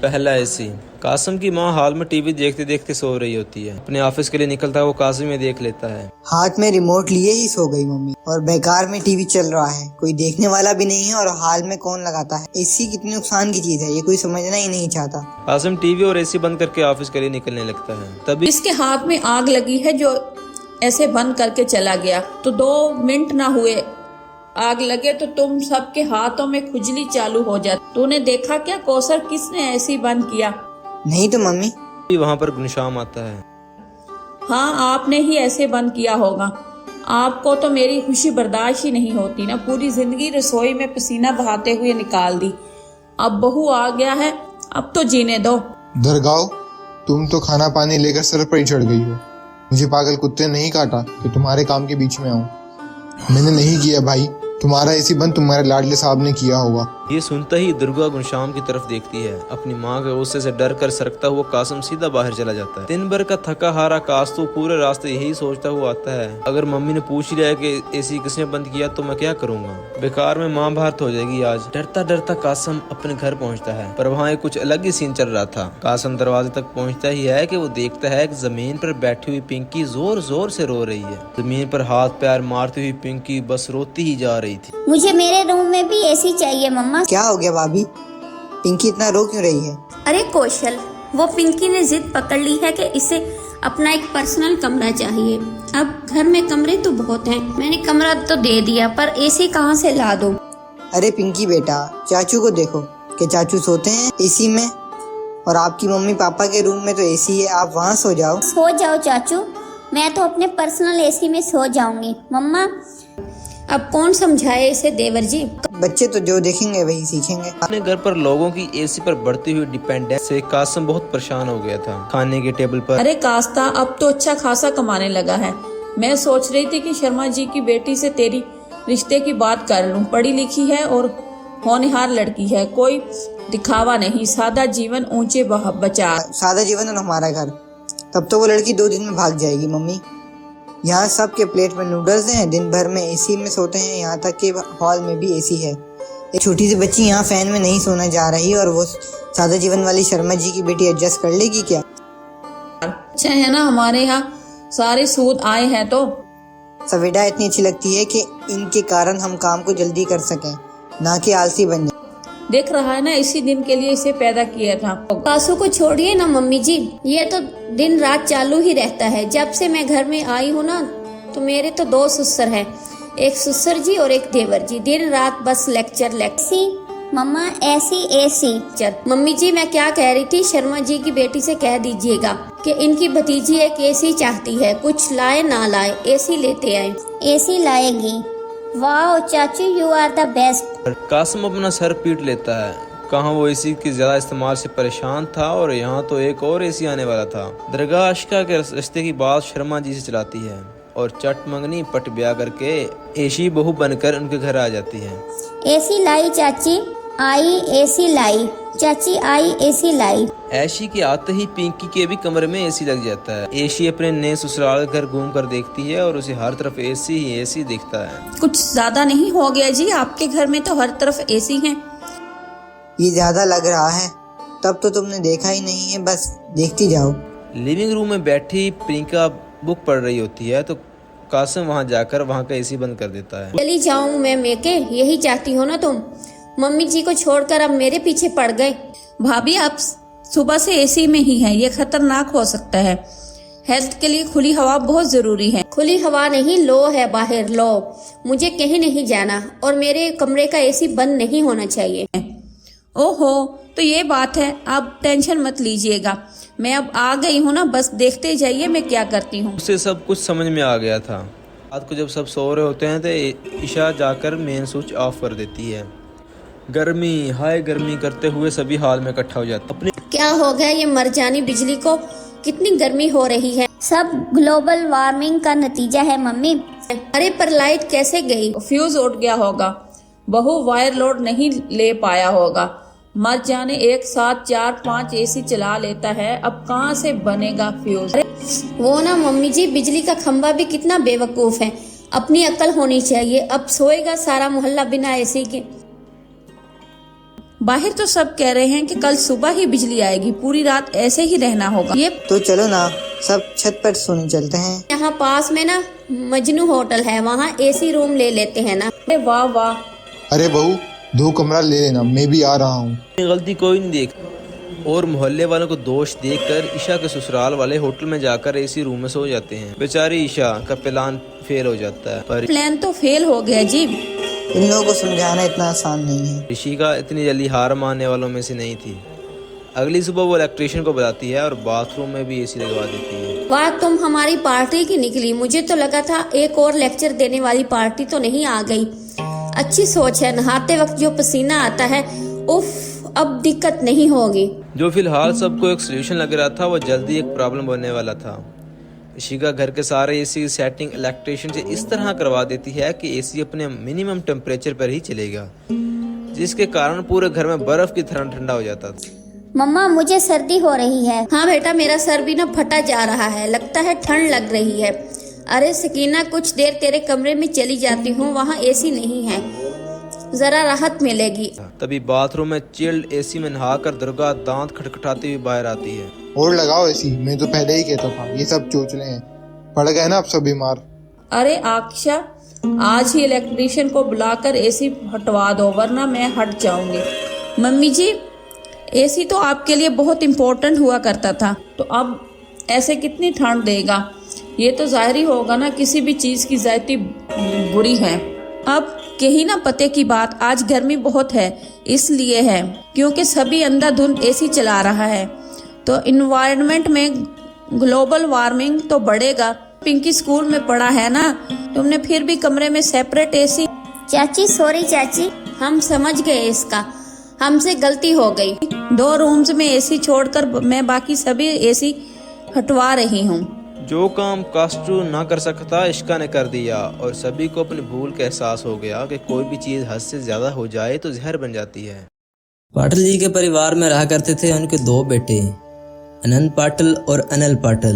पहला एसी। कासिम की माँ हाल में टीवी देखते देखते सो रही होती है। अपने ऑफिस के लिए निकलता है वो कासिम में देख लेता है। हाथ में रिमोट लिए ही सो गई मम्मी, और बेकार में टीवी चल रहा है, कोई देखने वाला भी नहीं है और हाल में कौन लगाता है। एसी कितनी नुकसान की चीज है, ये कोई समझना ही नहीं चाहता। कासिम टीवी और एसी बंद करके ऑफिस के लिए निकलने लगता है। तभी इसके हाथ में आग लगी है जो ऐसे बंद करके चला गया। तो 2 मिनट ना हुए आग लगे तो तुम सबके हाथों में खुजली चालू हो जाती। तूने देखा क्या कौसर, किसने ऐसे बंद किया? नहीं तो मम्मी। वहाँ पर गुलशाम आता है। हाँ, आपने ही ऐसे बंद किया होगा। आपको तो मेरी खुशी बर्दाश्त ही नहीं होती ना। पूरी जिंदगी रसोई में पसीना बहाते हुए निकाल दी। अब बहू आ गया है, अब तो जीने दो। दरगाह, तुम तो खाना पानी लेकर सर पर ही चढ़ गई हो। मुझे पागल कुत्ते ने नहीं काटा कि तुम्हारे काम के बीच में आऊं। मैंने नहीं किया भाई, तुम्हारा एसी बंद तुम्हारे लाडले साहब ने किया होगा। ये सुनते ही दुर्गा गुलशाम की तरफ देखती है। अपनी माँ के गुस्से से डर कर सरकता हुआ कासिम सीधा बाहर चला जाता है। दिन भर का थका हारा कास्तू पूरे रास्ते यही सोचता हुआ आता है, अगर मम्मी ने पूछ लिया कि एसी किसने बंद किया तो मैं क्या करूँगा। बेकार में माँ भारत हो जाएगी आज। डरता डरता कासिम अपने घर पहुँचता है, पर वहाँ कुछ अलग ही सीन चल रहा था। कासिम दरवाजे तक पहुँचता ही है कि वो देखता है कि जमीन पर बैठी हुई पिंकी जोर जोर से रो रही है। जमीन पर हाथ पैर मारती हुई पिंकी बस रोती ही जा रही थी। मुझे मेरे रूम में भी एसी चाहिए मम्मा। क्या हो गया भाभी, पिंकी इतना रो क्यों रही है? अरे कौशल, वो पिंकी ने जिद पकड़ ली है कि इसे अपना एक पर्सनल कमरा चाहिए। अब घर में कमरे तो बहुत हैं, मैंने कमरा तो दे दिया, पर एसी कहाँ से ला दूं? अरे पिंकी बेटा, चाचू को देखो कि चाचू सोते हैं एसी में, और आपकी मम्मी पापा के रूम में तो एसी है, आप वहाँ सो जाओ। सो जाओ चाचू, मैं तो अपने पर्सनल एसी में सो जाऊंगी। मम्मा, अब कौन समझाए इसे देवर जी? बच्चे तो जो देखेंगे वही सीखेंगे। अपने घर पर लोगों की एसी पर बढ़ती हुई डिपेंडेंस से कासिम बहुत परेशान हो गया था। खाने के टेबल पर अरे कास्ता, अब तो अच्छा खासा कमाने लगा है। मैं सोच रही थी कि शर्मा जी की बेटी से तेरी रिश्ते की बात कर लूं। पढ़ी लिखी है और होनहार लड़की है, कोई दिखावा नहीं, सादा जीवन ऊंचे बचा। सादा जीवन और हमारा घर, तब तो वो लड़की 2 दिन में भाग जाएगी मम्मी। यहाँ सबके प्लेट में नूडल्स हैं, दिन भर में एसी में सोते हैं, यहाँ तक कि हॉल में भी एसी है। एक छोटी सी बच्ची यहाँ फैन में नहीं सोना जा रही, और वो सादा जीवन वाली शर्मा जी की बेटी एडजस्ट कर लेगी क्या? अच्छा है ना, हमारे यहाँ सारे सूद आए हैं। तो सवेदा इतनी अच्छी लगती है कि इनके कारण हम काम को जल्दी कर सकें, ना कि आलसी बन जाए। देख रहा है ना, इसी दिन के लिए इसे पैदा किया था। कासू को छोड़िए ना मम्मी जी, ये तो दिन रात चालू ही रहता है। जब से मैं घर में आई हूँ ना, तो मेरे तो 2 ससुर हैं, एक ससुर जी और एक देवर जी। दिन रात बस लेक्चर। मम्मा ऐसी एसी। मम्मी जी, मैं क्या कह रही थी, शर्मा जी की बेटी से कह दीजिएगा कि इनकी भतीजी एक एसी चाहती है, कुछ लाए ना लाए एसी लेते आए। एसी लाएगी? वाह चाचू, you are the best. Qasim अपना सर पीट लेता है। कहाँ वो एसी के ज्यादा इस्तेमाल से परेशान था, और यहाँ तो एक और एसी आने वाला था। दरगाह आशिका के रिश्ते की बात शर्मा जी से चलाती है, और चट मंगनी पट ब्याह करके एसी बहू बनकर उनके घर आ जाती है। एसी लाई चाची, आई एसी लाई। चाची आई एसी लाई। ऐशी के आते ही पिंकी के भी कमरे में एसी लग जाता है। ऐशी अपने नए ससुराल घर घूम कर देखती है, और उसे हर तरफ एसी ही एसी दिखता है। कुछ ज्यादा नहीं हो गया जी? आपके घर में तो हर तरफ एसी हैं। ये ज्यादा लग रहा है, तब तो तुमने देखा ही नहीं है, बस देखती जाओ। लिविंग रूम में बैठी प्रियंका बुक पढ़ रही होती है, तो कासिम वहाँ जाकर वहाँ का एसी बंद कर देता है। चली जाऊं मैं मेके, यही चाहती हो ना तुम? मम्मी जी को छोड़कर अब मेरे पीछे पड़ गए। भाभी, आप सुबह से एसी में ही हैं, ये खतरनाक हो सकता है। हेल्थ के लिए खुली हवा बहुत जरूरी है। खुली हवा नहीं, लो है बाहर, लो। मुझे कहीं नहीं जाना, और मेरे कमरे का एसी बंद नहीं होना चाहिए। ओहो, तो ये बात है। आप टेंशन मत लीजिएगा, मैं अब आ गई हूँ ना, बस देखते जाइए मैं क्या करती हूँ। उसे सब कुछ समझ में आ गया था। रात को जब सब सो रहे होते हैं तो ईशा जाकर मेन स्विच ऑफ कर देती है। गर्मी, हाय गर्मी करते हुए सभी हॉल में इकट्ठा हो जाते। अपने क्या हो गया ये मरजानी बिजली को, कितनी गर्मी हो रही है? सब ग्लोबल वार्मिंग का नतीजा है मम्मी। अरे पर लाइट कैसे गई? फ्यूज उठ गया होगा, बहू वायर लोड नहीं ले पाया होगा। मत जाने एक साथ 4-5 एसी चला लेता है, अब कहाँ से बनेगा फ्यूज? वो ना मम्मी जी, बिजली का खंभा भी कितना बेवकूफ है, अपनी अक्ल होनी चाहिए। अब सोएगा सारा मोहल्ला बिना एसी के। बाहर तो सब कह रहे हैं कि कल सुबह ही बिजली आएगी, पूरी रात ऐसे ही रहना होगा। ये तो चलो ना सब छत पर सोने चलते हैं। यहाँ पास में ना मजनू होटल है, वहाँ एसी रूम ले लेते हैं ना। अरे वाह वाह, अरे बहू 2 कमरा ले लेना, मैं भी आ रहा हूँ। गलती कोई नहीं देख और मोहल्ले वालों को दोष देकर ईशा के ससुराल वाले होटल में जाकर एसी रूम में सो जाते हैं। बेचारी ईशा का प्लान फेल हो जाता है, पर प्लान तो फेल हो गया जी। इन लोगों को समझाना इतना आसान नहीं है। ऋषिका इतनी जल्दी हार मानने वालों में से नहीं थी। अगली सुबह वो इलेक्ट्रिशियन को बुलाती है और बाथरूम में भी एसी लगवा देती है। वाह, तुम हमारी पार्टी की निकली। मुझे तो लगा था एक और लेक्चर देने वाली पार्टी तो नहीं आ गई। अच्छी सोच है, नहाते वक्त जो पसीना आता है, उफ, अब दिक्कत नहीं होगी। जो फिलहाल सबको एक सोल्यूशन लग रहा था, वो जल्दी एक प्रॉब्लम बनने वाला था। ऋषिका घर के सारे एसी की सेटिंग इलेक्ट्रिशियन से इस तरह करवा देती है कि एसी अपने मिनिमम टेम्परेचर पर ही चलेगा, जिसके कारण पूरे घर में बर्फ की तरह ठंडा हो जाता था। मम्मा, मुझे सर्दी हो रही है। हाँ बेटा, मेरा सर भी ना फटा जा रहा है, लगता है ठंड लग रही है। अरे सकीना, कुछ देर तेरे कमरे में चली जाती हूँ, वहाँ एसी नहीं है, जरा राहत मिलेगी। तभी बाथरूम में चिल्ड एसी में नहाकर दुर्गा दांत खटखटाती हुई बाहर आती है। और लगाओ एसी, मैं तो पहले ही कहता था, ये सब चोचले हैं, पड़ गए ना अब सब बीमार। अरे आक्षा, आज ही इलेक्ट्रिशियन को बुलाकर एसी हटवा दो, वरना मैं हट जाऊंगी। मम्मी जी, एसी तो आपके लिए बहुत इम्पोर्टेंट हुआ करता था, तो अब ऐसे कितनी ठंड देगा? ये तो जाहिर ही होगा ना किसी भी चीज की जायती बुरी है। अब कहीं ना पते की बात, आज गर्मी बहुत है, इसलिए है क्योंकि सभी अंधाधुंध एसी चला रहा है, तो इन्वायरमेंट में ग्लोबल वार्मिंग तो बढ़ेगा। पिंकी स्कूल में पढ़ा है ना तुमने, फिर भी कमरे में सेपरेट एसी। चाची सॉरी चाची, हम समझ गए, इसका हमसे गलती हो गई। 2 रूम्स में एसी छोड़कर मैं बाकी सभी एसी हटवा रही हूँ। जो काम कास्टू ना कर सकता इश्का ने कर दिया, और सभी को अपनी भूल का एहसास हो गया कि कोई भी चीज हद से ज्यादा हो जाए तो जहर बन जाती है। पाटिल जी के परिवार में रहा करते थे उनके 2 बेटे, अनंत पाटिल और अनिल पाटिल।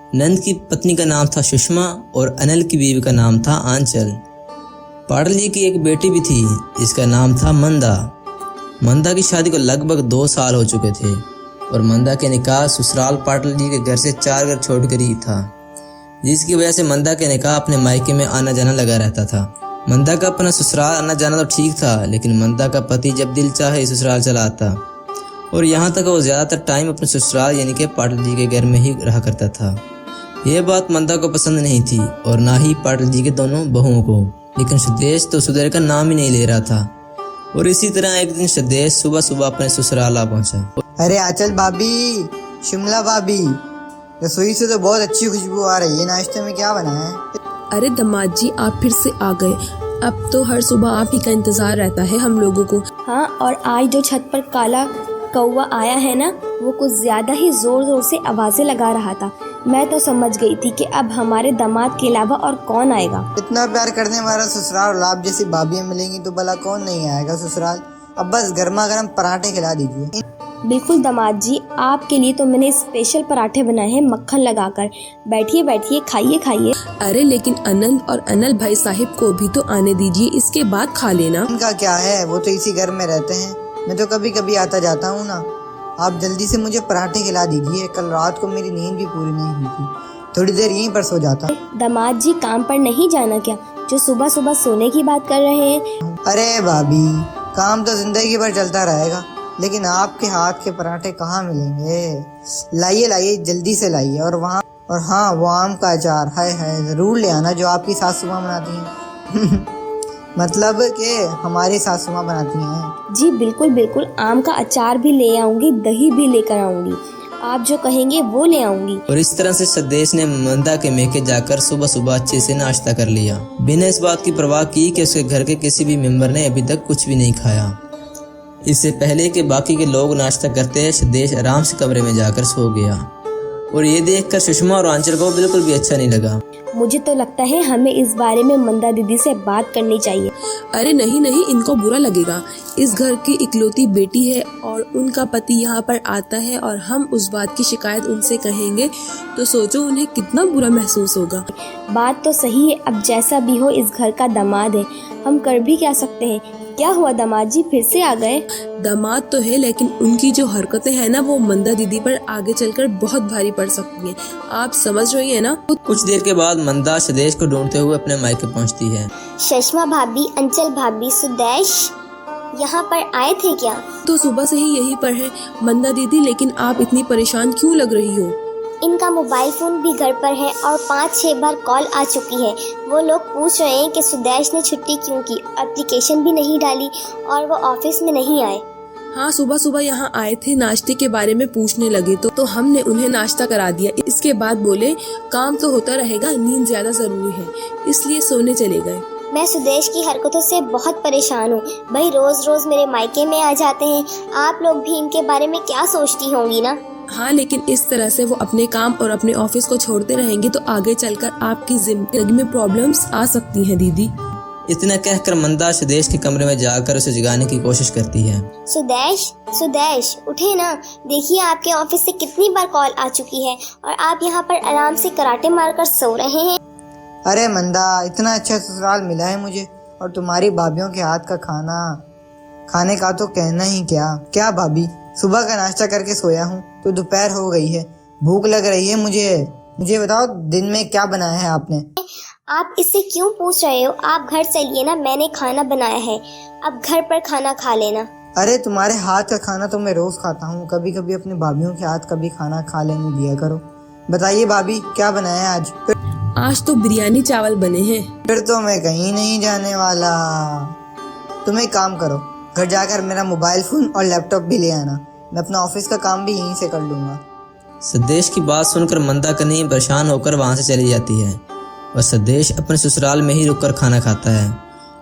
अनंत की पत्नी का नाम था सुषमा और अनिल की बीवी का नाम था आंचल। पाटिल जी की एक बेटी भी थी, जिसका नाम था मंदा। मंदा की शादी को लगभग 2 साल हो चुके थे और मंदा के निकाह ससुराल पाटिल जी के घर से 4 घर छोड़कर ही था, जिसकी वजह से मंदा के निकाह अपने मायके में आना जाना लगा रहता था। मंदा का अपना ससुराल आना जाना तो ठीक था, लेकिन मंदा का पति जब दिल चाहे ससुराल चला आता, और यहाँ तक वो ज्यादातर टाइम अपने ससुराल यानी कि पाटिल जी के घर में ही रहा करता था। यह बात मंदा को पसंद नहीं थी और ना ही पाटिल जी के दोनों बहुओं को, लेकिन सुदेश तो सुधर का नाम ही नहीं ले रहा था। और इसी तरह एक दिन सुदेश सुबह सुबह अपने ससुराल आ पहुंचा। अरे आंचल भाभी, शिमला भाभी, रसोई से तो बहुत अच्छी खुशबू आ रही है, नाश्ते में क्या बना है? अरे दामाद जी, आप फिर से आ गए। अब तो हर सुबह आप ही का इंतजार रहता है हम लोगों को। हाँ, और आज जो छत पर काला कौवा आया है ना, वो कुछ ज्यादा ही जोर जोर से आवाजें लगा रहा था। मैं तो समझ गई थी कि अब हमारे दामाद के अलावा और कौन आएगा। इतना प्यार करने वाला ससुराल और आप जैसी भाभियाँ मिलेंगी तो भला कौन नहीं आएगा ससुराल। अब बस गर्मा गर्म पराठे खिला दीजिए। बिल्कुल दामाद जी, आपके लिए तो मैंने स्पेशल पराठे बनाए हैं मक्खन लगाकर। बैठिए बैठिए, खाइए खाइए। अरे लेकिन अनंत और अनिल भाई साहिब को भी तो आने दीजिए, इसके बाद खा लेना। उनका क्या है, वो तो इसी घर में रहते हैं, मैं तो कभी कभी आता जाता हूँ ना। आप जल्दी से मुझे पराठे खिला दीजिए, कल रात को मेरी नींद भी पूरी नहीं हुई थी, थोड़ी देर यहीं पर सो जाता। दामाद जी, काम पर नहीं जाना क्या, जो सुबह सुबह सोने की बात कर रहे हैं? अरे भाभी, काम तो जिंदगी भर चलता रहेगा, लेकिन आपके हाथ के पराठे कहाँ मिलेंगे? लाइए लाइए, जल्दी से लाइए। और हाँ, वो आम का अचार, हाय हाय, जरूर ले आना, जो आपकी सासू माँ बनाती हैं। मतलब कि हमारी सासू माँ बनाती हैं। जी बिल्कुल बिल्कुल, आम का अचार भी ले आऊंगी, दही भी लेकर आऊंगी, आप जो कहेंगे वो ले आऊंगी। और इस तरह से सदेश ने मंदा के मेके जाकर सुबह सुबह अच्छे से नाश्ता कर लिया, बिना इस बात की परवाह की कि उसके घर के किसी भी मेंबर ने अभी तक कुछ भी नहीं खाया। इससे पहले कि बाकी के लोग नाश्ता करते हैं, सदेश आराम से कमरे में जाकर सो गया। और ये देखकर सुषमा और आंचल को बिल्कुल भी अच्छा नहीं लगा। मुझे तो लगता है हमें इस बारे में मंदा दीदी से बात करनी चाहिए। अरे नहीं नहीं, इनको बुरा लगेगा। इस घर की इकलौती बेटी है और उनका पति यहाँ पर आता है और हम उस बात की शिकायत उनसे कहेंगे तो सोचो उन्हें कितना बुरा महसूस होगा। बात तो सही है, अब जैसा भी हो इस घर का दामाद है, हम कर भी क्या सकते हैं। क्या हुआ दामाद जी, फिर से आ गए? दामाद तो है, लेकिन उनकी जो हरकतें हैं ना, वो मंदा दीदी पर आगे चलकर बहुत भारी पड़ सकती हैं। आप समझ रही हैं ना? कुछ देर के बाद मंदा सुदेश को ढूंढते हुए अपने मायके पहुंचती है। सुषमा भाभी, अंचल भाभी, सुदेश यहाँ पर आए थे क्या? तो सुबह से ही यहीं पर है मंदा दीदी, लेकिन आप इतनी परेशान क्यों लग रही हो? इनका मोबाइल फोन भी घर पर है और 5-6 बार कॉल आ चुकी है। वो लोग पूछ रहे हैं कि सुदेश ने छुट्टी क्यों की, एप्लीकेशन भी नहीं डाली और वो ऑफिस में नहीं आए। हाँ, सुबह सुबह यहाँ आए थे, नाश्ते के बारे में पूछने लगे तो हमने उन्हें नाश्ता करा दिया। इसके बाद बोले काम तो होता रहेगा, नींद ज्यादा जरूरी है, इसलिए सोने चले गए। मैं सुदेश की हरकतों से बहुत परेशान हूँ। भाई रोज रोज मेरे मायके में आ जाते हैं। आप लोग भी इनके बारे में क्या सोचती होंगी ना? हाँ, लेकिन इस तरह से वो अपने काम और अपने ऑफिस को छोड़ते रहेंगे तो आगे चलकर आपकी जिंदगी में प्रॉब्लम्स आ सकती हैं दीदी। इतना कहकर मंदा सुदेश के कमरे में जाकर उसे जगाने की कोशिश करती है। सुदेश, सुदेश उठे ना, देखिए आपके ऑफिस से कितनी बार कॉल आ चुकी है और आप यहाँ पर आराम से कराटे मारकर सो रहे हैं। अरे मंदा, इतना अच्छा ससुराल मिला है मुझे, और तुम्हारी भाभीयों के हाथ का खाना खाने का तो कहना ही क्या। क्या भाभी, सुबह का नाश्ता करके सोया हूँ तो दोपहर हो गई है, भूख लग रही है मुझे बताओ दिन में क्या बनाया है आपने? आप इससे क्यों पूछ रहे हो? आप घर चलिए ना, मैंने खाना बनाया है, अब घर पर खाना खा लेना। अरे तुम्हारे हाथ का खाना तो मैं रोज खाता हूँ, कभी कभी अपने भाभीयों के हाथ का भी खाना खा लेने दिया करो। बताइए भाभी, क्या बनाया है आज? आज तो बिरयानी चावल बने हैं। फिर तो मैं कहीं नहीं जाने वाला। तुम एक काम करो, घर जाकर मेरा मोबाइल फोन और लैपटॉप भी ले आना, मैं अपना ऑफिस का काम भी यहीं से कर लूंगा। सुदेश की बात सुनकर मंदा कन्नी परेशान होकर वहां से चली जाती है और सुदेश अपने ससुराल में ही रुककर खाना खाता है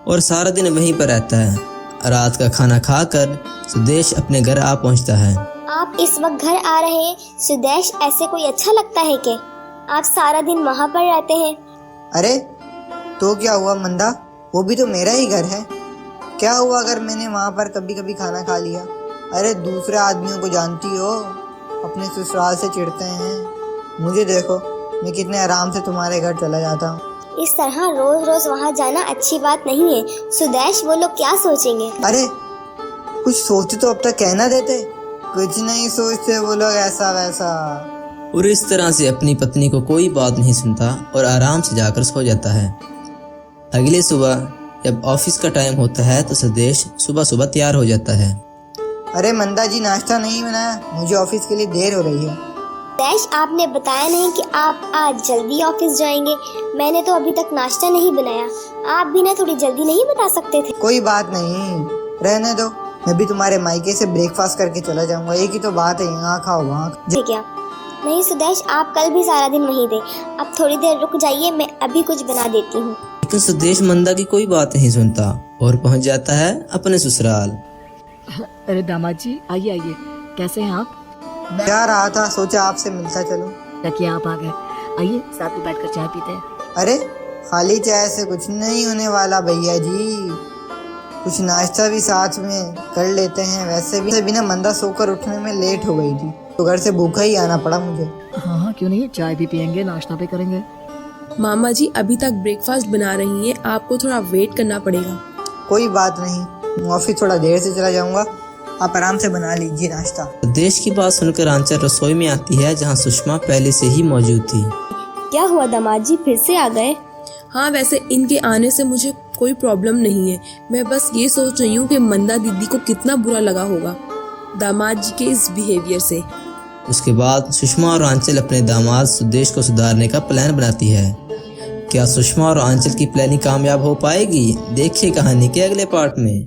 और सारा दिन वहीं पर रहता है। रात का खाना खाकर सुदेश अपने घर आ पहुंचता है। आप इस वक्त घर आ रहे हैं? सुदेश, ऐसे कोई अच्छा लगता है क्या? आप सारा दिन वहाँ पर रहते हैं। अरे तो क्या हुआ मंदा, वो भी तो मेरा ही घर है। क्या हुआ अगर मैंने वहाँ पर कभी कभी खाना खा लिया? अरे दूसरे आदमियों को जानती हो, अपने ससुराल से चिढ़ते हैं। मुझे देखो, मैं कितने आराम से तुम्हारे घर चला जाता हूँ। इस तरह रोज रोज वहाँ जाना अच्छी बात नहीं है। सुदेश, वो लोग क्या सोचेंगे? अरे कुछ सोचते तो अब तक कहना देते, कुछ नहीं सोचते वो लोग ऐसा वैसा। और इस तरह से अपनी पत्नी को कोई बात नहीं सुनता और आराम से जाकर सो जाता है। अगले सुबह जब ऑफिस का टाइम होता है तो सुदेश सुबह सुबह तैयार हो जाता है। अरे मंदा जी, नाश्ता नहीं बनाया, मुझे ऑफिस के लिए देर हो रही है। सुदेश, आपने बताया नहीं कि आप आज जल्दी ऑफिस जाएंगे। मैंने तो अभी तक नाश्ता नहीं बनाया, आप भी ना थोड़ी जल्दी नहीं बता सकते थे? कोई बात नहीं, रहने दो, मैं भी तुम्हारे मायके से ब्रेकफास्ट करके चला जाऊंगा। एक ही तो बात है, यहाँ खाओ वहाँ। क्या? नहीं सुदेश, आप कल भी सारा दिन वहीं थे, अब थोड़ी देर रुक जाइए, मैं अभी कुछ बना देती हूँ। लेकिन सुदेश मंदा की कोई बात नहीं सुनता और पहुंच जाता है अपने ससुराल। अरे दामाद जी, आइए आइए, कैसे हैं आप? मैं जा रहा था, सोचा आपसे मिलता चलूं। तकिए आप आ गए, आइए साथ में बैठकर चाय पीते हैं। अरे खाली चाय से कुछ नहीं होने वाला भैया जी, कुछ नाश्ता भी साथ में कर लेते हैं। वैसे भी ना मंदा सोकर उठने में लेट हो गई थी तो घर से भूखा ही आना पड़ा मुझे। हाँ हाँ, क्यों नहीं, चाय भी पियेंगे, नाश्ता भी करेंगे। मामा जी अभी तक ब्रेकफास्ट बना रही हैं, आपको थोड़ा वेट करना पड़ेगा। कोई बात नहीं, ऑफिस थोड़ा देर से चला जाऊंगा, आप आराम से बना लीजिए नाश्ता। सुदेश की बात सुनकर आंचल रसोई में आती है जहाँ सुषमा पहले से ही मौजूद थी। क्या हुआ दामाद जी, फिर से आ गए? हाँ, वैसे इनके आने से मुझे कोई प्रॉब्लम नहीं है, मैं बस ये सोच रही हूँ कि मंदा दीदी को कितना बुरा लगा होगा दामाद जी के इस बिहेवियर से। उसके बाद सुषमा और आंचल अपने दामाद सुदेश को सुधारने का प्लान बनाती है। क्या सुषमा और आंचल की प्लानिंग कामयाब हो पाएगी? देखिए कहानी के अगले पार्ट में।